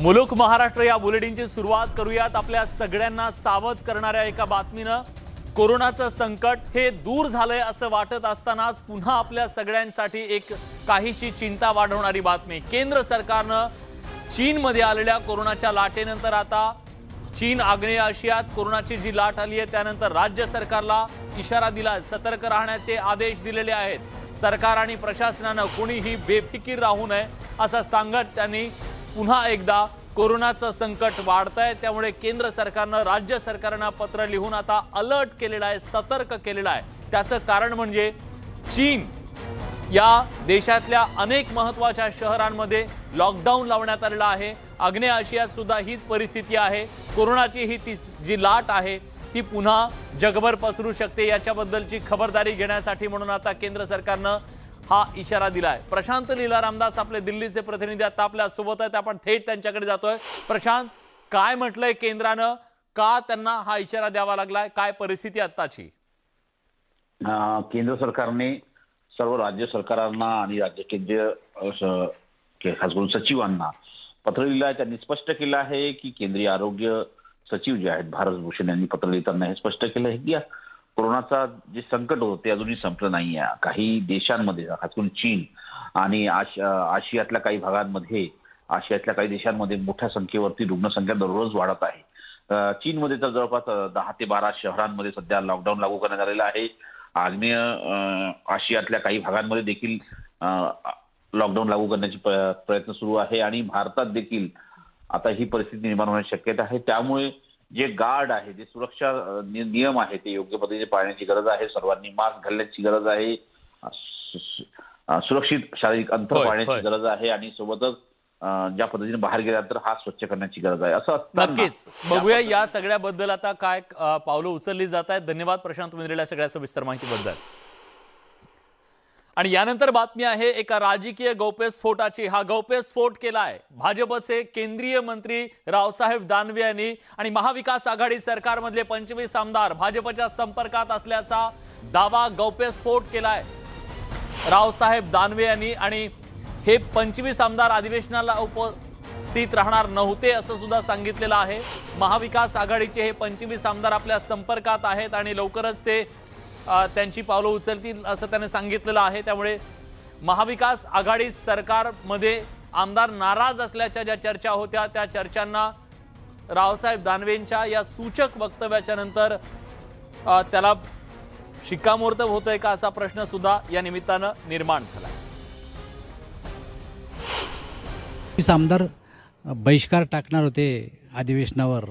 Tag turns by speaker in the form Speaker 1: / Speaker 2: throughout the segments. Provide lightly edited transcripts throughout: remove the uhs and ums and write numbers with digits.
Speaker 1: मुलुक महाराष्ट्र या बुलेटिनची सुरुवात करूयात आपल्या सगळ्यांना सावध करणाऱ्या एका बातमीनं। कोरोनाचं संकट हे दूर झालंय असं वाटत असतानाच पुन्हा आपल्या सगळ्यांसाठी एक काहीशी चिंता वाढवणारी बातमी। केंद्र सरकारनं चीनमध्ये आलेल्या कोरोनाच्या लाटेनंतर आता चीन आग्नेय आशियात कोरोनाची जी लाट आली आहे त्यानंतर राज्य सरकारला इशारा दिला, सतर्क राहण्याचे आदेश दिलेले आहेत। सरकार आणि प्रशासनानं कोणीही बेफिकीर राहू नये असं सांगत त्यांनी पुन्हा एकदा कोरोनाचं संकट वाढतंय, त्यामुळे केंद्र सरकारनं राज्य सरकारांना पत्र लिहून आता अलर्ट केलेला आहे, सतर्क केलेला आहे। त्याचं कारण म्हणजे चीन या देशातल्या अनेक महत्त्वाच्या शहरांमध्ये लॉकडाऊन लावण्यात आलेला आहे। आग्नेय आशियात सुद्धा हीच परिस्थिती आहे। कोरोनाची ही जी लाट आहे ती पुन्हा जगभर पसरू शकते, याच्याबद्दलची खबरदारी घेण्यासाठी म्हणून आता केंद्र सरकारनं हा इशारा दिलाय। प्रशांत लीला रामदास आपले दिल्लीचे प्रतिनिधी आता आपल्या सोबत आहेत, आपण थेट त्यांच्याकडे जातोय। प्रशांत, काय म्हटलंय केंद्रानं, का त्यांना हा इशारा द्यावा लागलाय, काय परिस्थिती आत्ताची?
Speaker 2: केंद्र सरकारने सर्व राज्य सरकारांना आणि राज्य केंद्रीय खास करून सचिवांना पत्र लिहिलं आहे। त्यांनी स्पष्ट केलं आहे की केंद्रीय आरोग्य सचिव जे आहेत भारत भूषण यांनी पत्र लिहिताना हे स्पष्ट केलं आहे की कोरोनाचा जे संकट होतं ते अजूनही संपलं नाही आहे। काही देशांमध्ये खास करून चीन आणि आशियातल्या काही भागांमध्ये, आशियातल्या काही देशांमध्ये मोठ्या संख्येवरती रुग्णसंख्या दररोज वाढत आहे। चीनमध्ये तर जवळपास 10 ते 12 शहरांमध्ये सध्या लॉकडाऊन लागू करण्यात आलेलं आहे। आग्नेय आशियातल्या काही भागांमध्ये देखील लॉकडाऊन लागू करण्याची प्रयत्न सुरू आहे आणि भारतात देखील आता ही परिस्थिती निर्माण होण्याची शक्यता आहे। त्यामुळे जे गार्ड आहे, जे सुरक्षा नियम आहे ते योग्य पद्धतीने पाळण्याची गरज आहे। सर्वांनी मास्क घालण्याची गरज आहे, सुरक्षित शारीरिक अंतर पाळण्याची गरज आहे आणि सोबतच ज्या पद्धतीने बाहेर गेल्यानंतर हात स्वच्छ करण्याची गरज आहे। असं
Speaker 1: नक्कीच बघूया या सगळ्याबद्दल आता काय पावलं उचलली जात आहेत। धन्यवाद प्रशांत, तुम्ही दिलेल्या सगळ्या सविस्तर माहितीबद्दल। आणि यानंतर बातमी आहे एका राजकीय गौप्यस्फोटाची। हा गौप्यस्फोट केलाय भाजपचे केंद्रीय मंत्री रावसाहेब दानवे यांनी आणि महाविकास आघाडी सरकारमधले 25 आमदार भाजपच्या संपर्कात असल्याचा दावा गौप्यस्फोट केलाय रावसाहेब दानवे यांनी। आणि हे 25 आमदार अधिवेशनाला उपस्थित राहणार नव्हते असं सुद्धा सांगितलेलं आहे। महाविकास आघाडीचे हे 25 आमदार आपल्या संपर्कात आहेत आणि लवकरच ते त्यांची पावलं उचलतील असं त्याने सांगितलेलं आहे। त्यामुळे महाविकास आघाडी सरकारमध्ये आमदार नाराज असल्याच्या ज्या चर्चा होत्या त्या चर्चांना रावसाहेब दानवेंच्या या सूचक वक्तव्याच्या नंतर त्याला शिक्कामोर्तब होतंय का असा प्रश्न सुद्धा या निमित्तानं निर्माण झाला।
Speaker 3: आमदार बहिष्कार टाकणार होते अधिवेशनावर,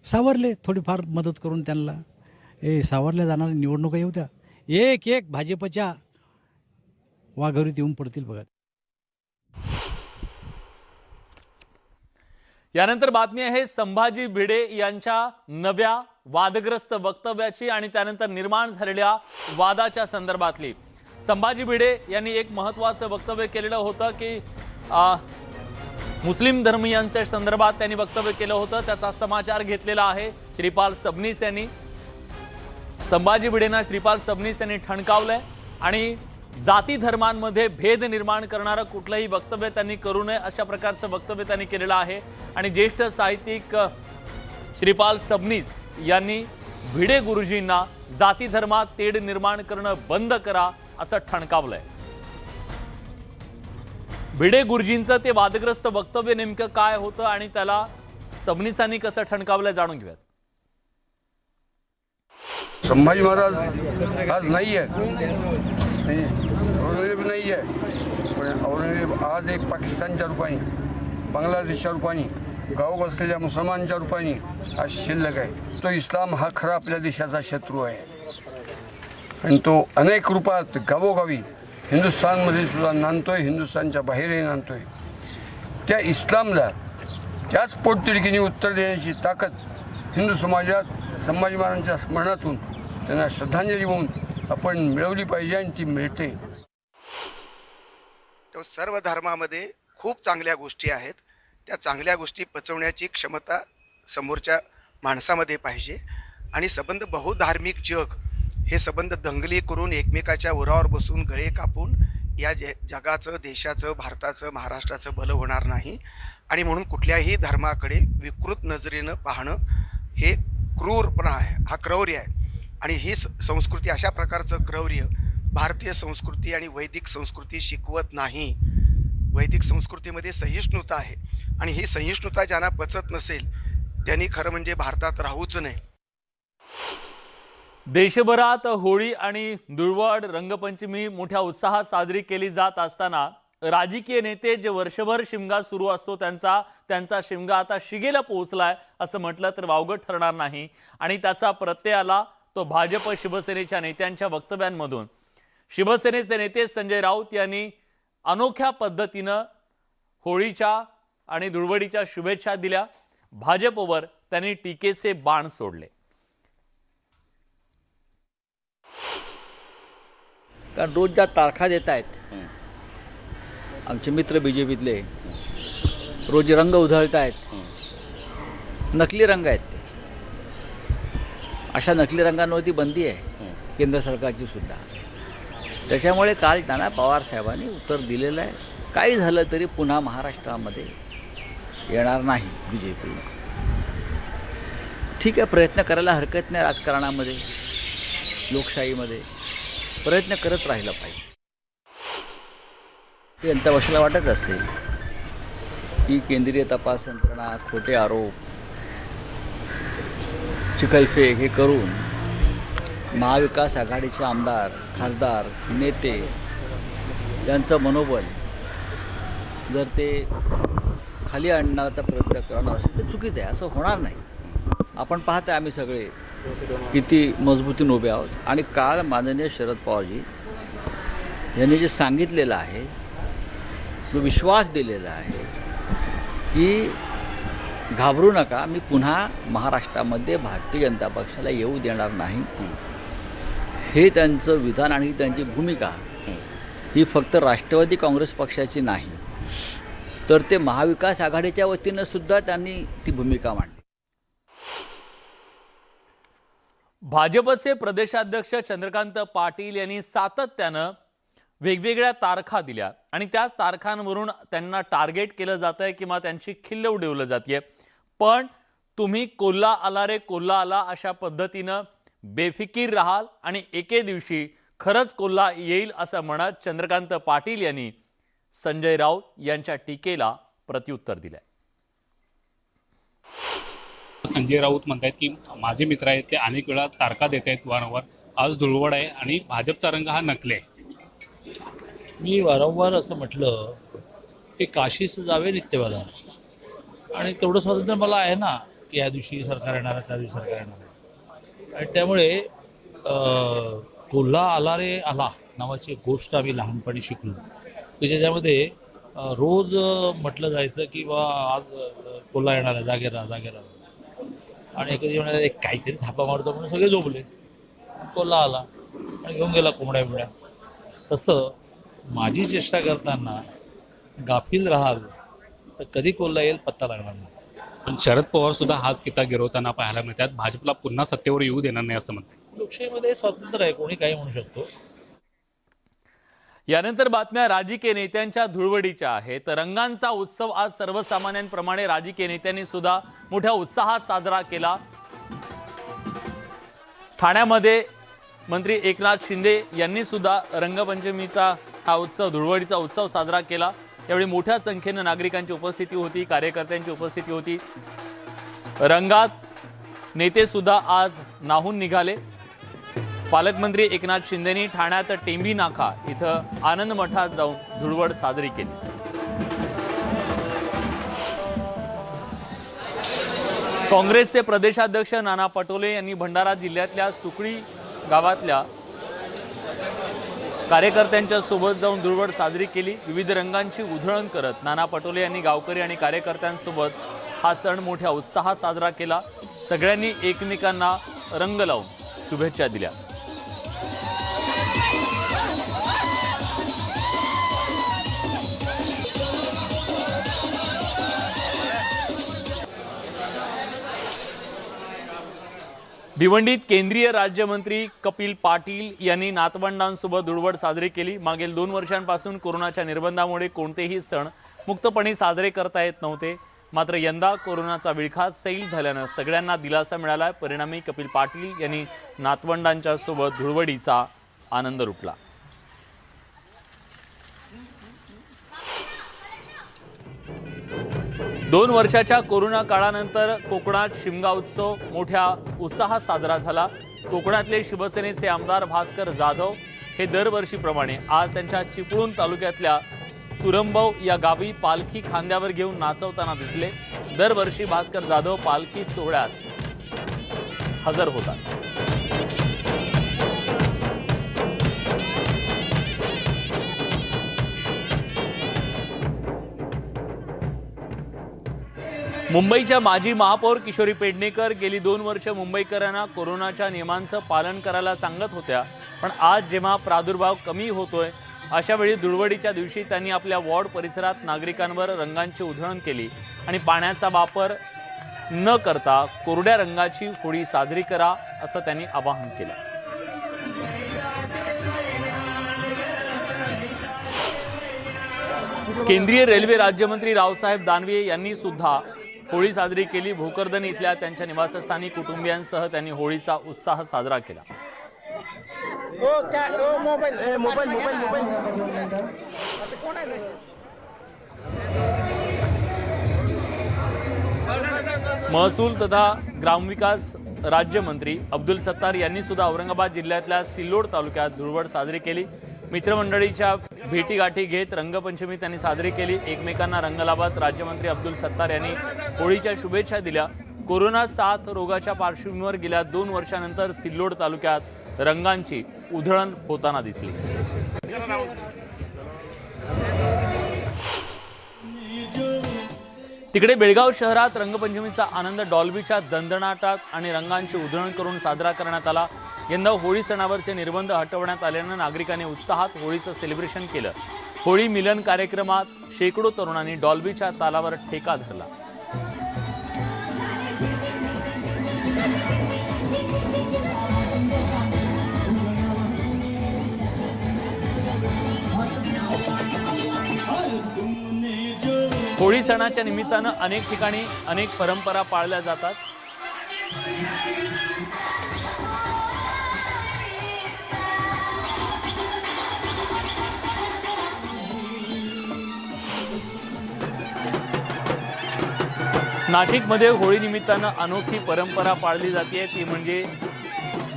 Speaker 3: सावरले, थोडीफार मदत करून त्यांना सावरल्या जाणाऱ्या निवडणुका येऊ द्या, एक एक भाजपच्या वाघावरीत येऊन पडतील बघा।
Speaker 1: यानंतर बातमी आहे संभाजी भिडे यांच्या नव्या वादग्रस्त वक्तव्याची आणि त्यानंतर निर्माण झालेल्या वादाच्या संदर्भातली। संभाजी भिडे यांनी एक महत्त्वाचं वक्तव्य केलेलं होतं की मुस्लिम धर्मीयांच्या संदर्भात त्यांनी वक्तव्य केलं होतं, त्याचा समाचार घेतलेला आहे श्रीपाल सबनीस यांनी। संभाजी भिडेंना श्रीपाल सबनीस यांनी ठणकावलंय आणि जाती धर्मांमध्ये भेद निर्माण करणारं कुठलंही वक्तव्य त्यांनी करू नये अशा प्रकारचं वक्तव्य त्यांनी केलेलं आहे। आणि ज्येष्ठ साहित्यिक श्रीपाल सबनीस यांनी भिडे गुरुजींना जाती धर्मात तेढ निर्माण करणं बंद करा असं ठणकावलंय। भिडे गुरुजींचं ते वादग्रस्त वक्तव्य नेमकं काय होतं आणि त्याला सबनीसांनी कसं ठणकावलंय जाणून घेऊयात।
Speaker 4: संभाजी महाराज आज नाही आहे, औरंगजेब नाही आहे, पण औरंगजेब आज एक पाकिस्तानच्या रूपाने, बांगलादेशच्या रूपाने, गाव असलेल्या मुसलमानच्या रूपाने आज शिल्लक आहे। तो इस्लाम हा खरा आपल्या देशाचा शत्रू आहे आणि तो अनेक रूपात गावोगावी हिंदुस्थानमध्ये सुद्धा नांदतोय, हिंदुस्थानच्या बाहेरही नांदतोय। त्या इस्लामला त्याच पोटतिडकीने उत्तर देण्याची ताकद हिंदू समाजात संभाजी महाराजांच्या स्मरणातून त्यांना श्रद्धांजली होऊन आपण मिळवली पाहिजे आणि ती मिळते।
Speaker 5: तो सर्व धर्मामध्ये खूप चांगल्या गोष्टी आहेत, त्या चांगल्या गोष्टी पचवण्याची क्षमता समोरच्या माणसामध्ये पाहिजे आणि संबंध बहुधार्मिक जग हे संबंध दंगली करून एकमेकाच्या उरावर बसून गळे कापून या जगाचं, देशाचं, भारताचं, महाराष्ट्राचं भलं होणार नाही आणि म्हणून कुठल्याही धर्माकडे विकृत नजरेनं पाहणं हे क्रूरपणा आहे, हा क्रौर्य आहे. आणि ही संस्कृती, अशा प्रकारचं क्रौर्य भारतीय संस्कृती आणि वैदिक संस्कृती शिकवत नाही. वैदिक संस्कृतीमध्ये सहिष्णुता आहे आणि ही सहिष्णुता ज्यांना पचत नसेल त्यांनी खरं म्हणजे भारतात राहूच नये.
Speaker 1: देशभरात होळी आणि धुळवड रंगपंचमी मोठ्या उत्साहात साजरी केली जात असताना राजकीय नेते जे वर्षभर शिमगा सुरू असतो त्यांचा शिमगा आता शिगेला पोहोचलाय असं म्हटलं तर वावगं ठरणार नाही. आणि त्याचा प्रत्यय आला तो भाजप शिवसेनेच्या नेत्यांच्या वक्तव्यांमधून. शिवसेनेचे नेते संजय राऊत यांनी अनोख्या पद्धतीनं होळीच्या आणि धुळवडीच्या शुभेच्छा दिल्या. भाजपवर त्यांनी टीकेचे बाण सोडले.
Speaker 6: कारण रोज ज्या तारखा देत आहेत आमचे मित्र BJPतले, रोज रंग उधळत आहेत, नकली रंग आहेत ते. अशा नकली रंगांवरती बंदी आहे केंद्र सरकारची सुद्धा. त्याच्यामुळे काल नाना पवार साहेबांनी उत्तर दिलेलं आहे, काही झालं तरी पुन्हा महाराष्ट्रामध्ये येणार नाही BJP. ठीक आहे, प्रयत्न करायला हरकत नाही. राजकारणामध्ये, लोकशाहीमध्ये प्रयत्न करत राहिला पाहिजे. जनता पक्षाला वाटत असेल की केंद्रीय तपास यंत्रणा खोटे आरोप, चिखलफेक हे करून महाविकास आघाडीचे आमदार, खासदार, नेते यांचं मनोबल जर ते खाली आणण्याचा प्रयत्न करणार असेल तर चुकीचं आहे. असं होणार नाही. आपण पाहताय आम्ही सगळे किती मजबूतीने उभे आहोत. आणि काल माननीय शरद पवारजी यांनी जे सांगितलेलं आहे, जो विश्वास दिलेला आहे की घाबरू नका, मी पुन्हा महाराष्ट्रामध्ये भारतीय जनता पक्षाला येऊ देणार नाही, हे त्यांचं विधान आणि त्यांची भूमिका ही फक्त राष्ट्रवादी काँग्रेस पक्षाची नाही तर ते महाविकास आघाडीच्या वतीनं सुद्धा त्यांनी ती भूमिका मांडली.
Speaker 1: भाजपचे प्रदेशाध्यक्ष चंद्रकांत पाटील यांनी सातत्यानं वेगवेगळ्या तारखा दिल्या आणि त्याच तारखांवरून त्यांना टार्गेट केलं जात आहे किंवा त्यांची खिल्ल उडवली जाते. पण तुम्ही कोल्हा आला रे कोल्हा आला अशा पद्धतीनं बेफिकीर राहाल आणि एके दिवशी खरंच कोल्हा येईल असं म्हणत चंद्रकांत पाटील यांनी संजय राऊत यांच्या टीकेला प्रत्युत्तर दिलंय.
Speaker 7: संजय राऊत म्हणतात की माझे मित्र आहेत ते अनेक वेळा तारखा देत आहेत वारंवार. आज धुळवड आहे आणि भाजपचा रंग हा नकली आहे.
Speaker 8: मी वारंवार असं म्हटलं की काशीस जावे नित्यवाला आणि तेवढं स्वातंत्र्य मला आहे ना की या दिवशी सरकार येणार आहे, त्या दिवशी सरकार येणार आहे. आणि त्यामुळे कोल्हा आला रे आला नावाची एक गोष्ट आम्ही लहानपणी शिकलो की ज्याच्यामध्ये रोज म्हटलं जायचं की बा आज कोल्हा येणार आहे, जागे राहा जागे राहा. आणि कधी म्हणाले काहीतरी थापा मारतो म्हणून सगळे झोपले. कोल्हा आला आणि घेऊन गेला कोंबड्या बिबड्या. तसं माझी चेष्टा करताना गाफील राहाल तर कधी कोल्हा येईल पत्ता लागणार नाही.
Speaker 7: पण शरद पवार सुद्धा हाच किता गिरवताना पाहायला मिळतात. भाजपला पुन्हा सत्तेवर येऊ देणार नाही असं म्हणतात.
Speaker 8: लोकशाहीमध्ये स्वातंत्र्य आहे, कोणी काही म्हणू शकतो.
Speaker 1: यानंतर बातम्या राजकीय नेत्यांच्या धुळवडीच्या आहेत. रंगांचा उत्सव आज सर्वसामान्यांप्रमाणे राजकीय नेत्यांनी सुद्धा मोठ्या उत्साहात साजरा केला. ठाण्यामध्ये मंत्री एकनाथ शिंदे यांनी सुद्धा रंगपंचमीचा हा उत्सव, धुळवडीचा उत्सव साजरा केला. यावेळी मोठ्या संख्येने नागरिकांची उपस्थिती होती, कार्यकर्त्यांची उपस्थिती होती. रंगात नेते सुद्धा आज नाहून निघाले. पालकमंत्री एकनाथ शिंदेनी ठाण्यात टेंबी नाका इथं आनंद मठात जाऊन धुळवड साजरी केली. काँग्रेसचे प्रदेशाध्यक्ष नाना पटोले यांनी भंडारा जिल्ह्यातल्या सुकळी गावातल्या कार्यकर्त्यांच्या सोबत जाऊन धुळवड साजरी केली. विविध रंगांची उधळण करत नाना पटोले यांनी गावकरी आणि कार्यकर्त्यांसोबत हा सण मोठ्या उत्साहात साजरा केला. सगळ्यांनी एकमेकांना रंग लावून शुभेच्छा दिल्या. भिवंडीत केंद्रीय राज्यमंत्री कपिल पाटील यांनी नातवंडांसोबत धुळवड साजरी केली। मागील 2 वर्षांपासून कोरोनाच्या निर्बंधामुळे कोणतेही सण मुक्तपणे साजरे करता येत नव्हते। मात्र यंदा कोरोनाचा विळखा सैल झाल्यानं सगळ्यांना दिलासा मिळाला। परिणामी कपिल पाटील यांनी नातवंडांच्या सोबत धुळवडीचा आनंद लुटला। दोन वर्षाच्या कोरोना काळानंतर कोकणात शिमगा उत्सव मोठ्या उत्साहात साजरा झाला। कोकणातले शिवसेनेचे आमदार भास्कर जाधव हे दरवर्षीप्रमाणे आज त्यांच्या चिपळूण तालुक्यातल्या तुरंबव या गावी पालखी खांद्यावर घेऊन नाचवताना दिसले। दरवर्षी भास्कर जाधव पालखी सोहळ्यात हजर होतात। मुंबईच्या माजी महापौर किशोरी पेडणेकर गेली 2 वर्ष मुंबईकरांना कोरोनाच्या नियमांचं पालन करायला सांगत होत्या, पण आज जेव्हा प्रादुर्भाव कमी होतोय अशा वेळी धुळवडीच्या दिवशी त्यांनी आपल्या वॉर्ड परिसरात नागरिकांवर रंगांची उधळण केली आणि पाण्याचा वापर न करता कोरड्या रंगाची होळी साजरी करा असं त्यांनी आवाहन केलं। केंद्रीय रेल्वे राज्यमंत्री रावसाहेब दानवे यांनी सुद्धा होळी साजरी केली। भोकरदन इथल्या त्यांच्या निवासस्थानी कुटुंबियांसह त्यांनी होळीचा उत्साह साजरा केला। महसूल तथा ग्रामविकास राज्यमंत्री अब्दुल सत्तार यांनी सुद्धा औरंगाबाद जिल्ह्यातल्या सिल्लोड तालुक्यात धुळवड साजरी केली। मित्रमंडळीच्या भेटीगाठी घेत रंगपंचमी त्यांनी साजरी केली। एकमेकांना रंग लावत राज्यमंत्री अब्दुल सत्तार यांनी होळीच्या शुभेच्छा दिल्या। कोरोना साथ रोगाच्या पार्श्वभूमीवर गेल्या 2 वर्षांनंतर सिल्लोड तालुक्यात रंगांची उधळण होताना दिसली। तिकडे बेळगाव शहरात रंगपंचमीचा आनंद डॉल्बीच्या दणदणाटात आणि रंगांची उधळण करून साजरा करण्यात आला। यंदा होळी सणावरचे निर्बंध हटवण्यात आल्यानं नागरिकांनी उत्साहात होळीचं सेलिब्रेशन केलं। होळी मिलन कार्यक्रमात शेकडो तरुणांनी डॉल्बीच्या तालावर ठेका धरला। होळी सणाच्या निमित्तानं अनेक ठिकाणी अनेक परंपरा पाळल्या जातात। नाशिकमध्ये होळी निमित्तानं अनोखी परंपरा पाळली जाते, ती म्हणजे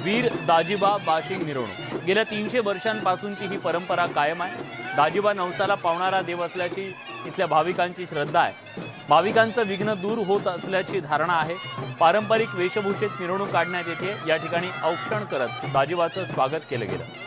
Speaker 1: वीर दाजीबा बाशिंग मिरवणूक। गेल्या 300 वर्षांपासूनची ही परंपरा कायम आहे। दाजीबा नवसाला पावणारा देव असल्याची इथल्या भाविकांची श्रद्धा आहे। भाविकांचं विघ्न दूर होत असल्याची धारणा आहे। पारंपरिक वेशभूषेत मिरवणूक काढण्यात येते। या ठिकाणी औक्षण करत दाजीबाचं स्वागत केलं गेलं।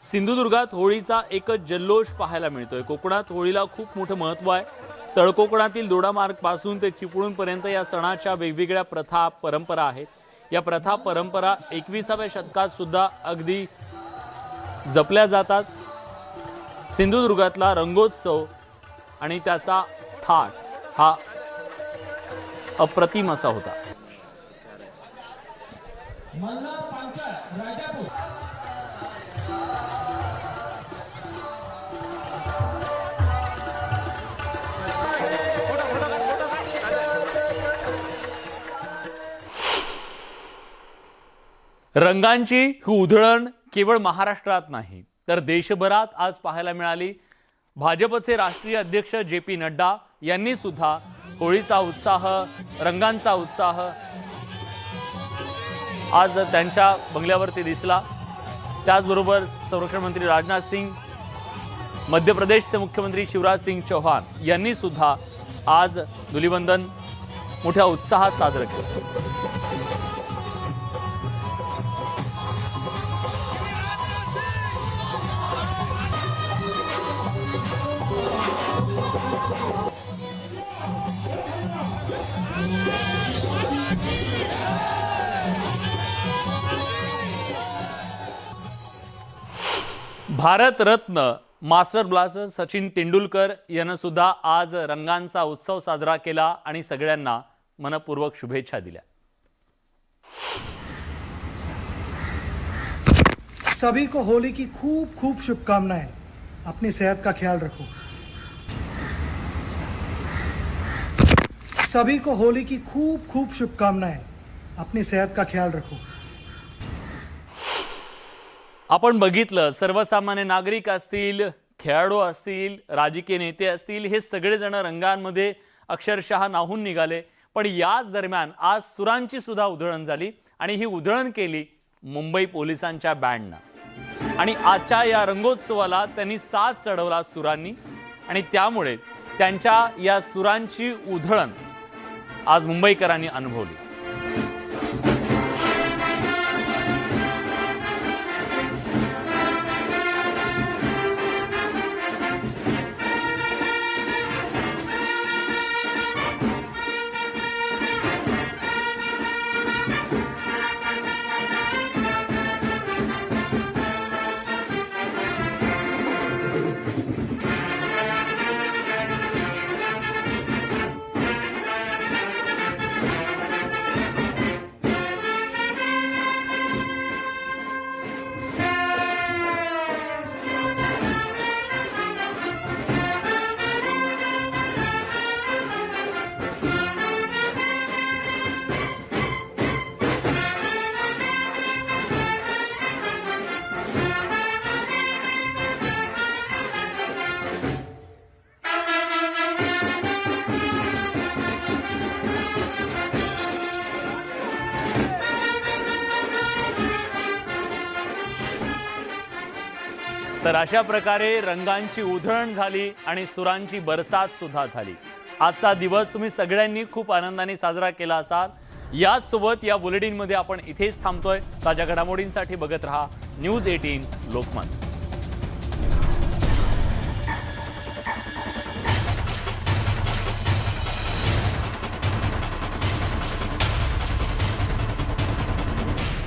Speaker 1: सिंधुदुर्गात होळीचा एकच जल्लोष पाहायला मिळतोय। कोकणात होळीला खूप मोठं महत्त्व आहे। तळकोकणातील दोडामार्ग पासून ते चिपळूणपर्यंत या सणाच्या वेगवेगळ्या प्रथा परंपरा आहेत। या प्रथा परंपरा 21व्या शतकात सुद्धा अगदी जपल्या जातात। सिंधुदुर्गातला रंगोत्सव आणि त्याचा थाट हा अप्रतिम असा होता। रंगांची ही उधळण केवळ महाराष्ट्रात नाही तर देशभरात आज पाहायला मिळाली। भाजपचे राष्ट्रीय अध्यक्ष JP नड्डा यांनी सुद्धा होळीचा उत्साह, रंगांचा उत्साह आज त्यांच्या बंगल्यावरती दिसला। त्याचबरोबर संरक्षण मंत्री राजनाथ सिंग, मध्य प्रदेशचे मुख्यमंत्री शिवराज सिंग चौहान यांनी सुद्धा आज धुलिवंदन मोठ्या उत्साहात साजरं केलं। भारतरत्न मास्टर ब्लास्टर सचिन तेंडुलकर यानं सुद्धा आज रंगांचा उत्सव साजरा केला आणि सगळ्यांना मनपूर्वक शुभेच्छा दिल्या.
Speaker 9: सभी को होली की खूब खूब शुभकामनाएं. अपनी सेहत का ख्याल रखो. सभी को होली की खूब खूब शुभकामनाएं. अपनी सेहत का ख्याल रखो.
Speaker 1: आपण बघितलं, सर्वसामान्य नागरिक असतील, खेळाडू असतील, राजकीय नेते असतील, हे सगळेजण रंगांमध्ये अक्षरशः न्हाऊन निघाले. पण याच दरम्यान आज सुरांची सुद्धा उधळण झाली आणि ही उधळण केली मुंबई पोलिसांच्या बँडनं. आणि आजच्या या रंगोत्सवाला त्यांनी साथ चढवला सुरांनी आणि त्यामुळे त्यांच्या या सुरांची उधळण आज मुंबईकरांनी अनुभवली. तर अशा प्रकारे रंगांची उधळण झाली आणि सुरांची बरसात सुद्धा झाली. आजचा दिवस तुम्ही सगळ्यांनी खूप आनंदाने साजरा केला असाल. याच सोबत या बुलेटिनमध्ये आपण इथेच थांबतोय. ताज्या घडामोडींसाठी बघत रहा न्यूज 18 लोकमत.